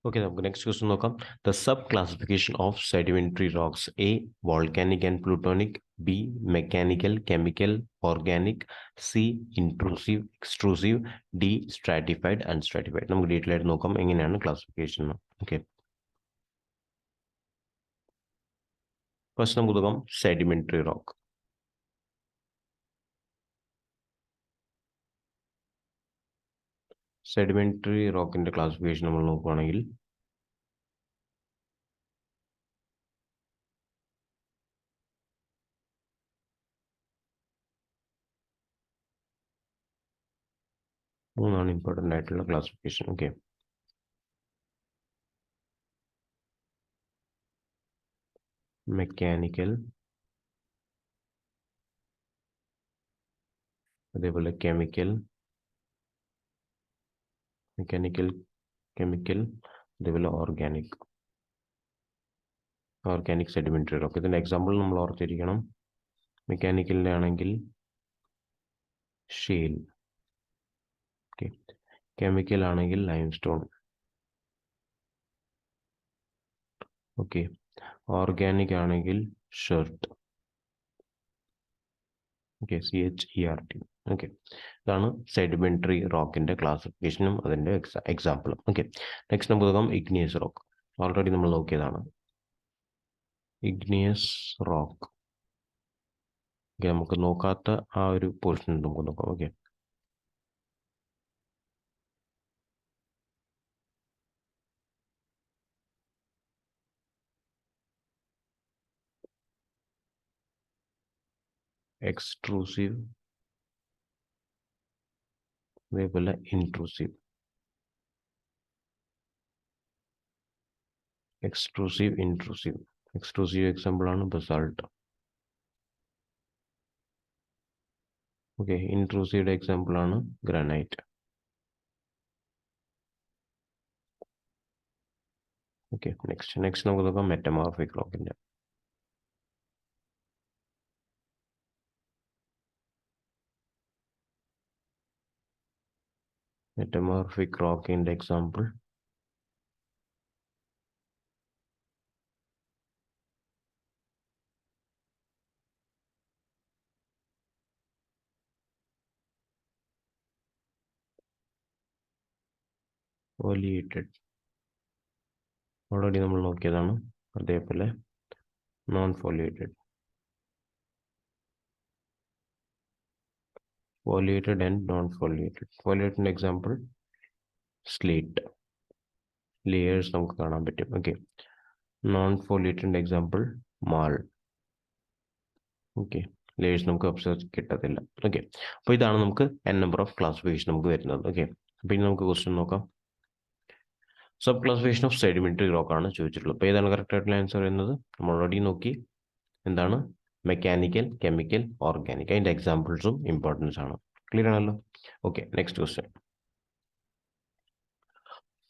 Okay, നമുക്ക് next question നോക്കാം. The sub classification of sedimentary rocks: A volcanic and plutonic, B mechanical, chemical, organic, C intrusive, extrusive, D stratified, unstratified. നമുക്ക് detail ആയിട്ട് നോക്കാം എങ്ങനെയാണ് classification. Okay, first നമുക്ക് നോക്കാം sedimentary rock. Sedimentary റോക്കിന്റെ classification നമ്മൾ നോക്കുകയാണെങ്കിൽ മൂന്നാണ് ഇമ്പോർട്ടൻ്റ് ആയിട്ടുള്ള ക്ലാസിഫിക്കേഷൻ. ഓക്കെ, മെക്കാനിക്കൽ, അതേപോലെ കെമിക്കൽ, കെമിക്കൽ, അതേപോലെ ഓർഗാനിക് സെഡിമെന്ററി റോക്ക്. ഇതിന്റെ എക്സാമ്പിൾ നമ്മൾ ഓർത്തിരിക്കണം. മെക്കാനിക്കലിന്റെ ആണെങ്കിൽ ഷെയിൽ, ഓക്കെ. കെമിക്കൽ ആണെങ്കിൽ ലൈംസ്റ്റോൺ, ഓക്കെ. ഓർഗാനിക് ആണെങ്കിൽ ഷെർട്ട്, ഓക്കെ, CHERT. ഓക്കെ, ഇതാണ് സെഡിമെന്ററി റോക്കിന്റെ ക്ലാസിഫിക്കേഷനും അതിന്റെ എക്സാമ്പിളും. ഓക്കെ, നെക്സ്റ്റ് നമുക്ക് നോക്കാം ഇഗ്നിയസ് റോക്ക്. ഓൾറെഡി നമ്മൾ നോക്കിയതാണ് ഇഗ്നിയസ് റോക്ക്. ഓക്കെ, നമുക്ക് നോക്കാത്ത ആ ഒരു പോർഷൻ നമുക്ക് നോക്കാം. ഓക്കെ, എക്സ്ട്രൂസീവ്, അതേപോലെ intrusive. Extrusive, intrusive. Extrusive example ആണ് ബസാൾട്ട്. ഓക്കെ, ഇൻട്രൂസീവ് എക്സാമ്പിൾ ആണ് ഗ്രാനൈറ്റ്. ഓക്കെ, നെക്സ്റ്റ് നമുക്ക് നോക്കാം മെറ്റമോർഫിക് റോക്കിന്റെ. മെറ്റമോർഫിക് റോക്കിന്റെ എക്സാമ്പിൾ ഫോലിയേറ്റഡ്, ഓൾറെഡി നമ്മൾ നോക്കിയതാണ്. അതേപോലെ non foliated, foliated and non foliated. ഫോലിയേറ്റഡിന്റെ എക്സാമ്പിൾ സ്ലേറ്റ്, ലേയേഴ്സ് നമുക്ക് കാണാൻ പറ്റും. ഓക്കെ, നോൺ ഫോലിയേറ്റഡിന്റെ എക്സാമ്പിൾ മാൾ, ഓക്കെ, ലേയേഴ്സ് നമുക്ക് ഒബ്സർവ് കിട്ടത്തില്ല. ഓക്കെ, അപ്പോൾ ഇതാണ് നമുക്ക് നമ്പർ ഓഫ് ക്ലാസിഫിക്കേഷൻ നമുക്ക് വരുന്നത്. ഓക്കെ, അപ്പോൾ ഇനി നമുക്ക് ക്വസ്റ്റ്യൻ നോക്കാം. Sub classification of sedimentary rock ആണ് ചോദിച്ചിട്ടുള്ളത്. അപ്പോൾ ഏതാണ് കറക്റ്റ് ആയിട്ടുള്ള ആൻസർ വരുന്നത്? നമ്മൾ ഓൾറെഡി നോക്കി എന്താണ് മെക്കാനിക്കൽ, കെമിക്കൽ, ഓർഗാനിക്. അതിന്റെ എക്സാമ്പിൾസും ഇമ്പോർട്ടൻസ് ആണ്. ക്ലിയർ ആണല്ലോ? Okay, next question.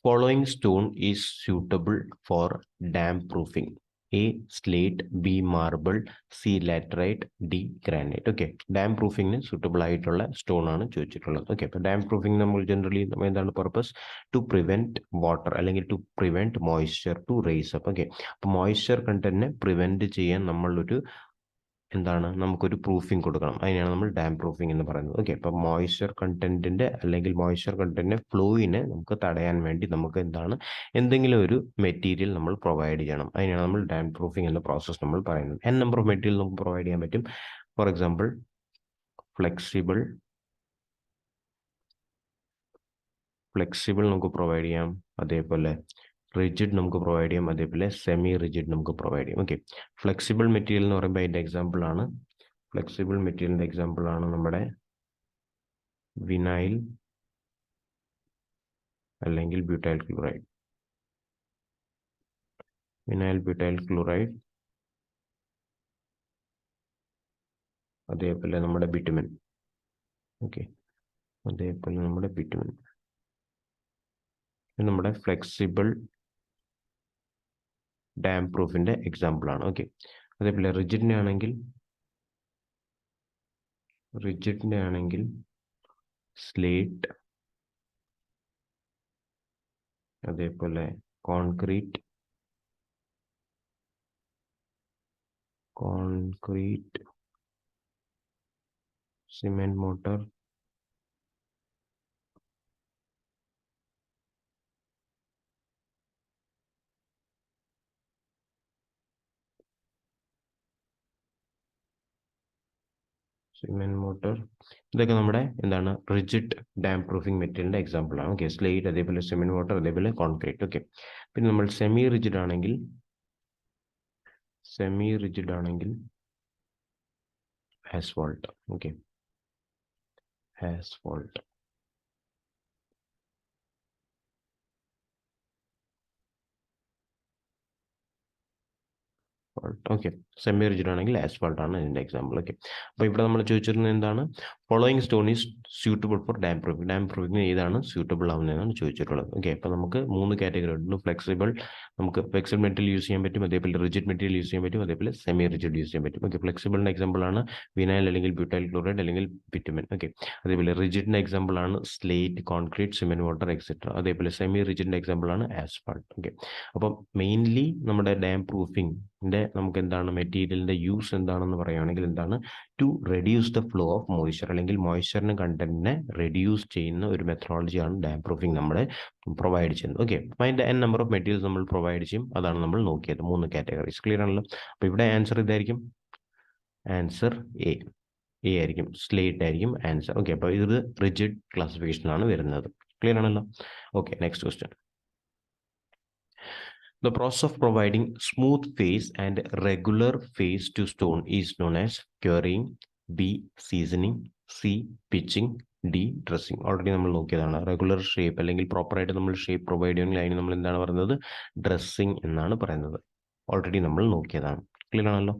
Following stone is suitable for dam proofing: A slate, B marble, C laterite, D granite. Okay, dam പ്രൂഫിങ്ങിന് സൂട്ടബിൾ ആയിട്ടുള്ള സ്റ്റോൺ ആണ് ചോദിച്ചിട്ടുള്ളത്. ഓക്കെ, അപ്പോൾ ഡാം പ്രൂഫിംഗ് നമ്മൾ ജനറലി എന്താണ് പർപ്പസ്? ടു പ്രിവെന്റ് വാട്ടർ അല്ലെങ്കിൽ to prevent moisture to raise up. Okay, അപ്പോൾ moisture കണ്ടന്റിനെ പ്രിവെന്റ് ചെയ്യാൻ നമ്മളൊരു നമുക്കൊരു പ്രൂഫിംഗ് കൊടുക്കണം. അതിനാണ് നമ്മൾ ഡാം പ്രൂഫിംഗ് എന്ന് പറയുന്നത്. ഓക്കെ, അപ്പം മോയ്സ്ചർ കണ്ടന്റിന്റെ അല്ലെങ്കിൽ മോയ്സ്ചർ കണ്ടന്റിന്റെ ഫ്ലോയിനെ നമുക്ക് തടയാൻ വേണ്ടി നമുക്ക് എന്തെങ്കിലും ഒരു മെറ്റീരിയൽ നമ്മൾ പ്രൊവൈഡ് ചെയ്യണം. അതിനാണ് നമ്മൾ ഡാം പ്രൂഫിംഗ് എന്ന പ്രോസസ് നമ്മൾ പറയുന്നത്. നമ്പർ ഓഫ് മെറ്റീരിയൽ നമുക്ക് പ്രൊവൈഡ് ചെയ്യാൻ പറ്റും. ഫോർ എക്സാമ്പിൾ ഫ്ലെക്സിബിൾ നമുക്ക് പ്രൊവൈഡ് ചെയ്യാം, അതേപോലെ റിജിഡ് നമുക്ക് പ്രൊവൈഡ് ചെയ്യാം, അതേപോലെ സെമി റിജിഡ് നമുക്ക് പ്രൊവൈഡ് ചെയ്യാം. ഓക്കെ, ഫ്ലെക്സിബിൾ മെറ്റീരിയൽ എന്ന് പറയുമ്പോൾ അതിന്റെ എക്സാമ്പിൾ ആണ് നമ്മുടെ വിനൈൽ അല്ലെങ്കിൽ ബ്യൂട്ടൈൽ ക്ലോറൈഡ്, അതേപോലെ നമ്മുടെ ബിറ്റുമിൻ. ഓക്കെ, അതേപോലെ നമ്മുടെ ബിറ്റുമിൻ നമ്മുടെ ഫ്ലെക്സിബിൾ ഡാം പ്രൂഫിന്റെ എക്സാമ്പിൾ ആണ്. ഓക്കെ, അതേപോലെ റിജിഡിന്റെ ആണെങ്കിൽ സ്ലേറ്റ്, അതേപോലെ concrete cement mortar ഇതൊക്കെ നമ്മുടെ എന്താണ് റിജിഡ് ഡാം പ്രൂഫിംഗ് മെറ്റീരിയലിന്റെ എക്സാമ്പിൾ ആണ്. ഓക്കെ, സ്ലേറ്റ്, അതേപോലെ സിമെന്റ് മോട്ടർ, അതേപോലെ കോൺക്രീറ്റ്. ഓക്കെ, പിന്നെ നമ്മൾ സെമി റിജിഡ് ആണെങ്കിൽ asphalt. Okay, asphalt. Okay, semi rigid ആണെങ്കിൽ ആസ്ഫാൾട്ട് ആണ് ഇതിന്റെ എക്സാമ്പിൾ. ഓക്കെ, അപ്പോൾ ഇവിടെ നമ്മൾ ചോദിച്ചിരുന്നത് എന്താണ്? Following stone is suitable for dam proofing. Dam proofing ഏതാണ് സ്യൂട്ടബിൾ ആവുന്നതെന്നാണ് ചോദിച്ചിട്ടുള്ളത്. ഓക്കെ, അപ്പോൾ നമുക്ക് 3 കാറ്റഗറി ഉണ്ട്. ഫ്ലെക്സിബിൾ, നമുക്ക് ഫ്ലെക്സിബിൾ മെറ്റീരിയൽ യൂസ് ചെയ്യാൻ പറ്റും, അതേപോലെ റിജിഡ് മെറ്റീരിയൽ യൂസ് ചെയ്യാൻ പറ്റും, അതേപോലെ സെമി റിജിഡ് യൂസ് ചെയ്യാൻ പറ്റും. ഓക്കെ, ഫ്ലെക്സിബിളിന്റെ എക്സാമ്പിൾ ആണ് വിനൈൽ അല്ലെങ്കിൽ ബ്യൂട്ടൈൽ ക്ലോറൈഡ് അല്ലെങ്കിൽ ബിറ്റുമിൻ. ഓക്കെ, അതേപോലെ റിജിഡിന്റെ എക്സാമ്പിൾ ആണ് slate, concrete, cement water etcetera. അതേപോലെ സെമി റിജിഡിന്റെ എക്സാമ്പിൾ ആണ് ആസ്ഫാൾട്ട്. ഓക്കെ, അപ്പം മെയിൻലി നമ്മുടെ ഡാം പ്രൂഫിംഗ് നമുക്ക് എന്താണ് മെറ്റീരിയലിന്റെ യൂസ് എന്താണെന്ന് പറയുകയാണെങ്കിൽ എന്താണ്? To reduce the flow of moisture, അല്ലെങ്കിൽ മോയ്സ്ചറിന് കണ്ടന്റിനെ റെഡ്യൂസ് ചെയ്യുന്ന ഒരു മെത്തഡോളജിയാണ് ഡാം പ്രൂഫിംഗ് നമ്മളെ പ്രൊവൈഡ് ചെയ്യുന്നത്. ഓക്കെ, അപ്പോൾ അതിന്റെ നമ്പർ ഓഫ് മെറ്റീരിയൽസ് നമ്മൾ പ്രൊവൈഡ് ചെയ്യും, അതാണ് നമ്മൾ നോക്കിയത്. 3 കാറ്റഗറീസ്. ക്ലിയർ ആണല്ലോ? അപ്പോൾ ഇവിടെ ആൻസർ ഇതായിരിക്കും. ആൻസർ എ ആയിരിക്കും, സ്ലേറ്റ് ആയിരിക്കും ആൻസർ. ഓക്കെ, അപ്പോൾ ഇത് റിജിഡ് ക്ലാസിഫിക്കേഷനാണ് വരുന്നത്. ക്ലിയർ ആണല്ലോ? Okay, next question. The process of providing smooth face and regular face to stone is known as curing, B. seasoning, C. pitching, D. dressing. Already നമ്മൾ നോക്കിയതാണ്. Regular shape അല്ലെങ്കിൽ പ്രോപ്പറായിട്ട് നമ്മൾ shape provide ചെയ്യണമെങ്കിൽ അതിന് നമ്മൾ എന്താണ് പറയുന്നത്? ഡ്രസ്സിങ് എന്നാണ് പറയുന്നത്. ഓൾറെഡി നമ്മൾ നോക്കിയതാണ്. ക്ലിയർ ആണല്ലോ?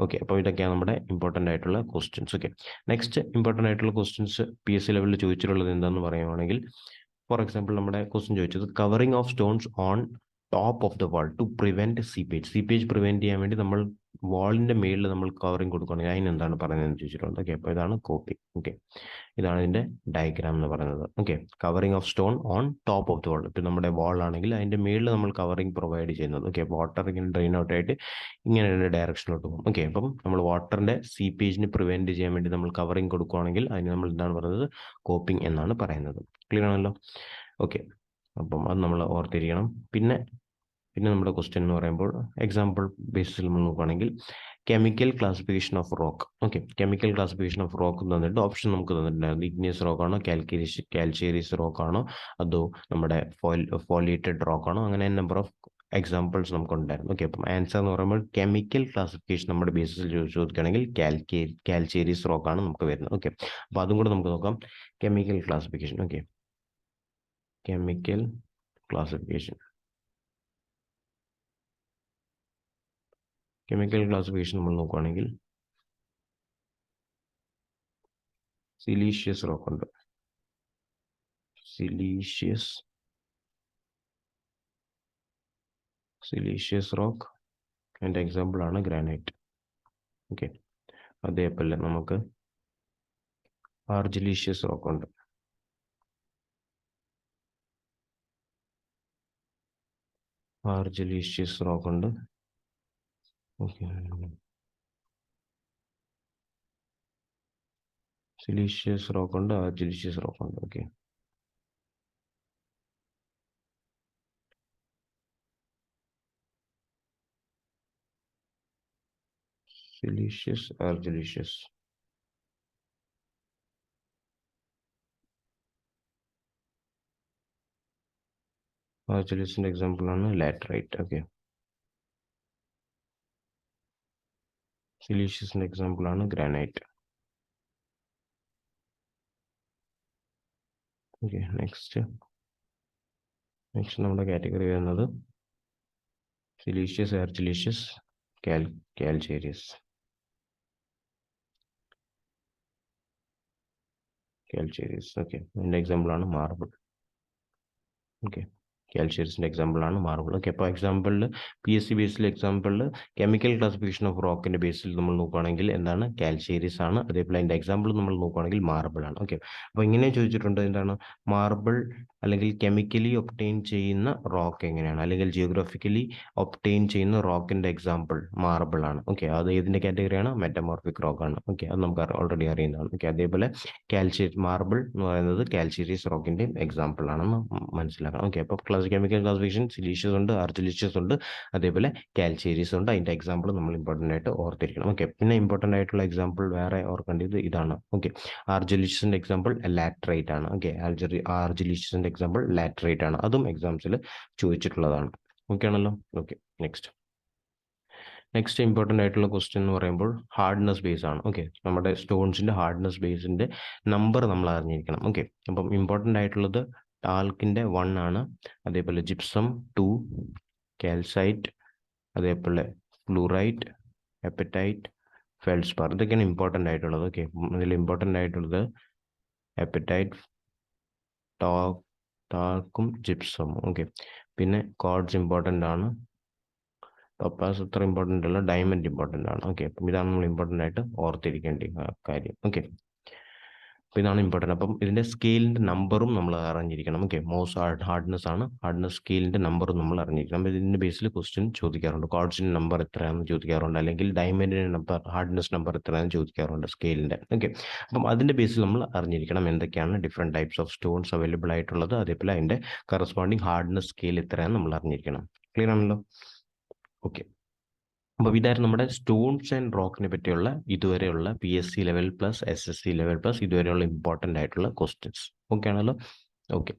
ഓക്കെ, അപ്പോൾ ഇതൊക്കെയാണ് നമ്മുടെ ഇമ്പോർട്ടൻ്റ് ആയിട്ടുള്ള ക്വസ്റ്റ്യൻസ്. ഓക്കെ, നെക്സ്റ്റ് ഇമ്പോർട്ടൻ്റ് ആയിട്ടുള്ള ക്വസ്റ്റ്യൻസ് PSC ലെവലിൽ ചോദിച്ചിട്ടുള്ളത് എന്താണെന്ന് പറയുകയാണെങ്കിൽ, ഫോർ എക്സാമ്പിൾ നമ്മുടെ ക്വസ്റ്റ്യൻ ചോദിച്ചത് covering of stones on top of the wall to prevent seepage prevent ചെയ്യാൻ വേണ്ടി നമ്മൾ വാളിന്റെ മേളിൽ നമ്മൾ കവറിംഗ് കൊടുക്കുകയാണെങ്കിൽ അതിന് എന്താണ് പറയുന്നതെന്ന് ചോദിച്ചിട്ടുണ്ട്. ഓക്കെ, അപ്പോൾ ഇതാണ് കോപ്പിംഗ്. ഓക്കെ, ഇതാണ് ഇതിന്റെ ഡയഗ്രാം എന്ന് പറയുന്നത്. Okay, covering of stone on top of the വാൾ. ഇപ്പം നമ്മുടെ വാൾ ആണെങ്കിൽ അതിന്റെ മേളിൽ നമ്മൾ കവറിംഗ് പ്രൊവൈഡ് ചെയ്യുന്നത്. ഓക്കെ, വാട്ടർ ഇങ്ങനെ ഡ്രെയിൻ ഔട്ട് ആയിട്ട് ഇങ്ങനെ ഡയറക്ഷനിലോട്ട് പോകും. ഓക്കെ, അപ്പം നമ്മൾ വാട്ടറിന്റെ സീപ്പേജിന് പ്രിവെന്റ് ചെയ്യാൻ വേണ്ടി നമ്മൾ കവറിംഗ് കൊടുക്കുകയാണെങ്കിൽ അതിന് നമ്മൾ എന്താണ് പറയുന്നത്? കോപ്പിംഗ് എന്നാണ് പറയുന്നത്. ക്ലിയർ ആണല്ലോ? ഓക്കെ, അപ്പം അത് നമ്മൾ ഓർത്തിരിക്കണം. പിന്നെ നമ്മുടെ ക്വസ്റ്റ്യൻ എന്ന് പറയുമ്പോൾ എക്സാമ്പിൾ ബേസിൽ നമ്മൾ നോക്കുകയാണെങ്കിൽ chemical classification of rock. Okay, chemical classification of rock തന്നിട്ട് ഓപ്ഷൻ നമുക്ക് തന്നിട്ടുണ്ടായിരുന്നു. ഇഗ്നിയസ് റോക്ക് ആണോ, കാൽക്കേരിയസ് റോക്ക് ആണോ, അതോ നമ്മുടെ ഫോളിയേറ്റഡ് റോക്ക് ആണോ, അങ്ങനെ നമ്പർ ഓഫ് എക്സാമ്പിൾസ് നമുക്കുണ്ടായിരുന്നു. ഓക്കെ, അപ്പം ആൻസർ എന്ന് പറയുമ്പോൾ കെമിക്കൽ ക്ലാസിഫിക്കേഷൻ നമ്മുടെ ബേസിസിൽ ചോദിക്കുകയാണെങ്കിൽ കാൽക്കേരിയസ് റോക്ക് ആണ് നമുക്ക് വരുന്നത്. ഓക്കെ, അപ്പോൾ അതും കൂടെ നമുക്ക് നോക്കാം. Chemical classification. Okay, chemical classification നമ്മൾ നോക്കുകയാണെങ്കിൽ സിലീഷ്യസ് റോക്ക് ഉണ്ട്. സിലീഷ്യസ് റോക്ക് അതിൻ്റെ എക്സാമ്പിൾ ആണ് ഗ്രാനൈറ്റ്. ഓക്കെ, അതേപോലെ നമുക്ക് ആർജിലീഷ്യസ് റോക്ക് ഉണ്ട്. ഓക്കെ, സിലീഷ്യസ് റോക്ക് ഉണ്ട്, ആർജിലീഷ്യസ് റോക്ക് ഉണ്ട്. Okay, siliceous, argillaceous. ആർജിലീഷ്യസിന്റെ എക്സാമ്പിൾ ആണ് ലാറ്ററൈറ്റ്. ഓക്കെ, സിലീഷ്യസിന്റെ എക്സാമ്പിൾ ആണ് ഗ്രാനൈറ്റ്. ഓക്കെ, നെക്സ്റ്റ് നമ്മുടെ കാറ്റഗറി വരുന്നത് സിലീഷ്യസ്, ആർജിലീഷ്യസ്, കാൽക്കേരിയസ്. ഓക്കെ, അതിൻ്റെ എക്സാമ്പിൾ ആണ് മാർബിൾ. ഓക്കെ, കാൽഷ്യരീസിൻ്റെ എക്സാമ്പിളാണ് മാർബിൾ. ഓക്കെ, അപ്പോൾ എക്സാമ്പിളിൽ PSC ബേസിൽ എക്സാമ്പിളിൽ കെമിക്കൽ ക്ലാസിഫിക്കേഷൻ ഓഫ് റോക്കിൻ്റെ ബേസിൽ നമ്മൾ നോക്കുകയാണെങ്കിൽ എന്താണ് കാൽഷ്യരീസ് ആണ്. അതേപോലെ അതിൻ്റെ എക്സാമ്പിൾ നമ്മൾ നോക്കുകയാണെങ്കിൽ മാർബിൾ ആണ്. ഓക്കെ, അപ്പോൾ ഇങ്ങനെ ചോദിച്ചിട്ടുണ്ട് എന്താണ് മാർബിൾ അല്ലെങ്കിൽ കെമിക്കലി ഒപ്റ്റെയിൻ ചെയ്യുന്ന റോക്ക് എങ്ങനെയാണ്, അല്ലെങ്കിൽ ജിയോഗ്രാഫിക്കലി ഒപ്റ്റെയിൻ ചെയ്യുന്ന റോക്കിൻ്റെ എക്സാമ്പിൾ മാർബിൾ ആണ്. ഓക്കെ, അത് ഏതിൻ്റെ കാറ്റഗറിയാണ്, മെറ്റമോർഫിക് റോക്ക് ആണ്. ഓക്കെ, അത് നമുക്ക് ഓൾറെഡി അറിയുന്നതാണ്. ഓക്കെ, അതേപോലെ മാർബിൾ എന്ന് പറയുന്നത് കാൽഷ്യരീസ് റോക്കിൻ്റെ എക്സാമ്പിൾ ആണെന്ന് മനസ്സിലാക്കണം. ഓക്കെ, അപ്പോൾ കെമിക്കൽ ക്ലാസിഫിക്കേഷൻ സിലീഷ്യസ് ഉണ്ട്, ആർജിലീഷ്യസ് ഉണ്ട്, അതേപോലെ കാൽഷ്യരീസ് ഉണ്ട്. അതിൻ്റെ എക്സാമ്പിൾ നമ്മൾ ഇമ്പോർട്ടൻ്റ് ആയിട്ട് ഓർത്തിരിക്കണം. ഓക്കെ, പിന്നെ ഇമ്പോർട്ടൻ്റ് ആയിട്ടുള്ള എക്സാമ്പിൾ വേറെ ഓർക്കേണ്ടത് ഇതാണ്. ഓക്കെ, ആർജിലീഷ്യസിൻ്റെ എക്സാമ്പിൾ ലാറ്ററൈറ്റ് ആണ്. ഓക്കെ, ആർജിലീഷ്യസിൻ്റെ എക്സാമ്പിൾ ലാറ്ററൈറ്റ് ആണ്. അതും എക്സാംസിൽ ചോദിച്ചിട്ടുള്ളതാണ്. ഓക്കെ ആണല്ലോ. ഓക്കെ, നെക്സ്റ്റ് ഇമ്പോർട്ടൻ്റ് ആയിട്ടുള്ള ക്വസ്റ്റ്യൻ എന്ന് പറയുമ്പോൾ ഹാർഡ്നെസ് ബേസ് ആണ്. ഓക്കെ, നമ്മുടെ സ്റ്റോൺസിൻ്റെ ഹാർഡ്നെസ് ബേസിൻ്റെ നമ്പർ നമ്മൾ അറിഞ്ഞിരിക്കണം. ഓക്കെ, അപ്പം ഇമ്പോർട്ടൻ്റ് ആയിട്ടുള്ളത് ടാൽക്കിൻ്റെ 1 ആണ്, അതേപോലെ ജിപ്സം 2, കാൽസൈറ്റ്, അതേപോലെ ഫ്ലൂറൈറ്റ്, ഹെപ്പറ്റൈറ്റ്, ഫെൽസ്പാർ, ഇതൊക്കെയാണ് ഇമ്പോർട്ടൻ്റ് ആയിട്ടുള്ളത്. ഓക്കെ, ഇതിൽ ഇമ്പോർട്ടൻ്റ് ആയിട്ടുള്ളത് ഹെപ്പറ്റൈറ്റ്, ടാൽക്കും ജിപ്സവും. ഓക്കെ, പിന്നെ കോഡ്സ് ഇമ്പോർട്ടൻ്റ് ആണ്, ടോപ്പാസ് അത്ര ഇമ്പോർട്ടൻ്റ് അല്ല, ഡയമണ്ട് ഇമ്പോർട്ടൻ്റ് ആണ്. ഓക്കെ, അപ്പം ഇതാണ് നമ്മൾ ഇമ്പോർട്ടൻ്റ് ആയിട്ട് ഓർത്തിരിക്കേണ്ട കാര്യം. ഓക്കെ, അപ്പോൾ ഇതാണ് ഇമ്പോർട്ടൻ്റ്. അപ്പം ഇതിൻ്റെ സ്കെയിലിൻ്റെ നമ്പറും നമ്മൾ അറിഞ്ഞിരിക്കണം. ഓക്കെ, ഹാർഡ്നെസ് ആണ്, ഹാർഡ്നെസ് സ്കെയിലിൻ്റെ നമ്പറും നമ്മൾ അറിഞ്ഞിരിക്കണം. അപ്പോൾ ഇതിൻ്റെ ബേസിൽ ക്വസ്റ്റ്യൻ ചോദിക്കാറുണ്ട്. കോഡ്സിൻ്റെ നമ്പർ എത്രയാണെന്ന് ചോദിക്കാറുണ്ട്, അല്ലെങ്കിൽ ഡയമണ്ടിൻ്റെ നമ്പർ ഹാർഡ്നെസ് നമ്പർ എത്രയാണെന്ന് ചോദിക്കാറുണ്ട് സ്കെയിലിൻ്റെ. ഓക്കെ, അപ്പം അതിൻ്റെ ബേസിൽ നമ്മൾ അറിഞ്ഞിരിക്കണം എന്തൊക്കെയാണ് different types of stones available ആയിട്ടുള്ളത്, അതേപോലെ അതിൻ്റെ കറസ്പോണ്ടിങ് ഹാർഡ്നെസ് സ്കെയിൽ എത്രയാണെന്ന് നമ്മൾ അറിഞ്ഞിരിക്കണം. ക്ലിയർ ആണല്ലോ. ഓക്കെ, അപ്പോൾ ഇതായിരുന്നു നമ്മുടെ സ്റ്റോൺസ് ആൻഡ് റോക്കിനെ പറ്റിയുള്ള ഇതുവരെയുള്ള PSC level plus SSC level plus ഇതുവരെയുള്ള ഇമ്പോർട്ടൻ്റ് ആയിട്ടുള്ള ക്വസ്റ്റ്യൻസ്. ഓക്കെ ആണല്ലോ. ഓക്കെ.